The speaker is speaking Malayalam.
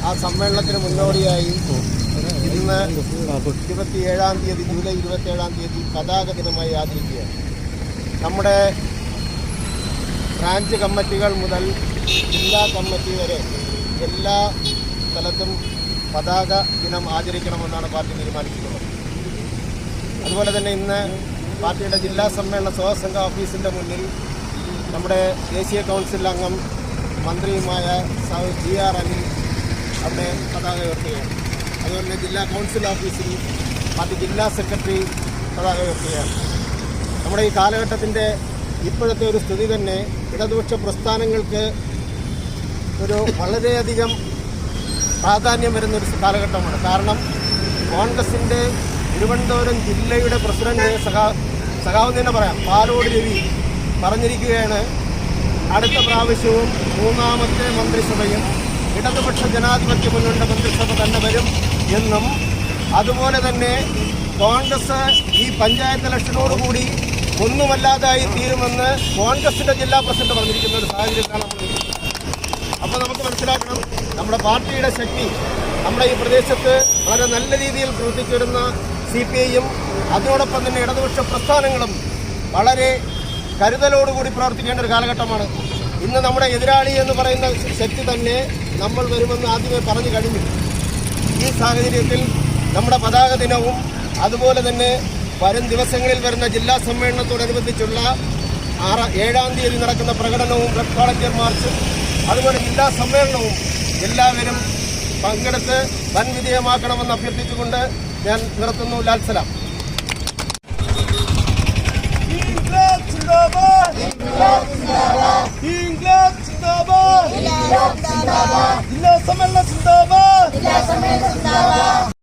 ആ സമ്മേളനത്തിന് മുന്നോടിയായി ഇന്ന് 27-ാം തീയതി ജൂലൈ 27-ാം തീയതി പതാക ദിനമായി ആചരിക്കുകയാണ്. നമ്മുടെ ബ്രാഞ്ച് കമ്മിറ്റികൾ മുതൽ ജില്ലാ കമ്മിറ്റി വരെ എല്ലാ സ്ഥലത്തും പതാക ദിനം ആചരിക്കണമെന്നാണ് പാർട്ടി തീരുമാനിച്ചിട്ടുള്ളത്. അതുപോലെ തന്നെ ഇന്ന് പാർട്ടിയുടെ ജില്ലാ സമ്മേളന സ്വസംഘ ഓഫീസിൻ്റെ മുന്നിൽ നമ്മുടെ ദേശീയ കൗൺസിൽ അംഗം മന്ത്രിയുമായ GR അനിൽ അവിടെ പതാക ഉയർത്തുകയാണ്. അതുപോലെ തന്നെ ജില്ലാ കൗൺസിൽ ഓഫീസിൽ പാർട്ടി ജില്ലാ സെക്രട്ടറി പതാക ഉയർത്തുകയാണ്. നമ്മുടെ ഈ കാലഘട്ടത്തിൻ്റെ ഇപ്പോഴത്തെ ഒരു സ്ഥിതി തന്നെ ഇടതുപക്ഷ പ്രസ്ഥാനങ്ങൾക്ക് ഒരു വളരെയധികം പ്രാധാന്യം വരുന്നൊരു കാലഘട്ടമാണ്. കാരണം കോൺഗ്രസിൻ്റെ തിരുവനന്തപുരം ജില്ലയുടെ പ്രസിഡന്റ് സഖാവ് തന്നെ പറയാം, പാലോട് രവി പറഞ്ഞിരിക്കുകയാണ്, അടുത്ത പ്രാവശ്യവും 3ാമത്തെ മന്ത്രിസഭയും ഇടതുപക്ഷ ജനാധിപത്യ മുന്നണിയുടെ മന്ത്രിസഭ തന്നെ വരും എന്നും, അതുപോലെ തന്നെ കോൺഗ്രസ് ഈ പഞ്ചായത്ത് ഇലക്ഷനോടുകൂടി ഒന്നുമല്ലാതായി തീരുമെന്ന് കോൺഗ്രസിൻ്റെ ജില്ലാ പ്രസിഡന്റ് പറഞ്ഞിരിക്കുന്ന ഒരു സാഹചര്യത്തിലാണ് നമ്മൾ. അപ്പോൾ നമുക്ക് മനസ്സിലാക്കണം, നമ്മുടെ പാർട്ടിയുടെ ശക്തി നമ്മുടെ ഈ പ്രദേശത്ത് വളരെ നല്ല രീതിയിൽ പ്രവർത്തിച്ചു വരുന്ന CPIയും അതിനോടൊപ്പം തന്നെ ഇടതുപക്ഷ പ്രസ്ഥാനങ്ങളും വളരെ കരുതലോടുകൂടി പ്രവർത്തിക്കേണ്ട ഒരു കാലഘട്ടമാണ്. ഇന്ന് നമ്മുടെ എതിരാളി എന്ന് പറയുന്ന ശക്തി തന്നെ നമ്മൾ വരുമെന്ന് ആദ്യമേ പറഞ്ഞു കഴിഞ്ഞു. ഈ സാഹചര്യത്തിൽ നമ്മുടെ പതാക ദിനവും അതുപോലെ തന്നെ വരും ദിവസങ്ങളിൽ വരുന്ന ജില്ലാ സമ്മേളനത്തോടനുബന്ധിച്ചുള്ള 7-ാം തീയതി നടക്കുന്ന പ്രകടനവും റെഡ് വോളണ്ടിയർ മാർച്ചും അതുപോലെ ജില്ലാ സമ്മേളനവും എല്ലാവരും പങ്കെടുത്ത് വൻ വിജയമാക്കണമെന്ന് അഭ്യർത്ഥിച്ചുകൊണ്ട് ഞാൻ നിർത്തുന്നു. ലാൽ സലാം. ജില്ലാ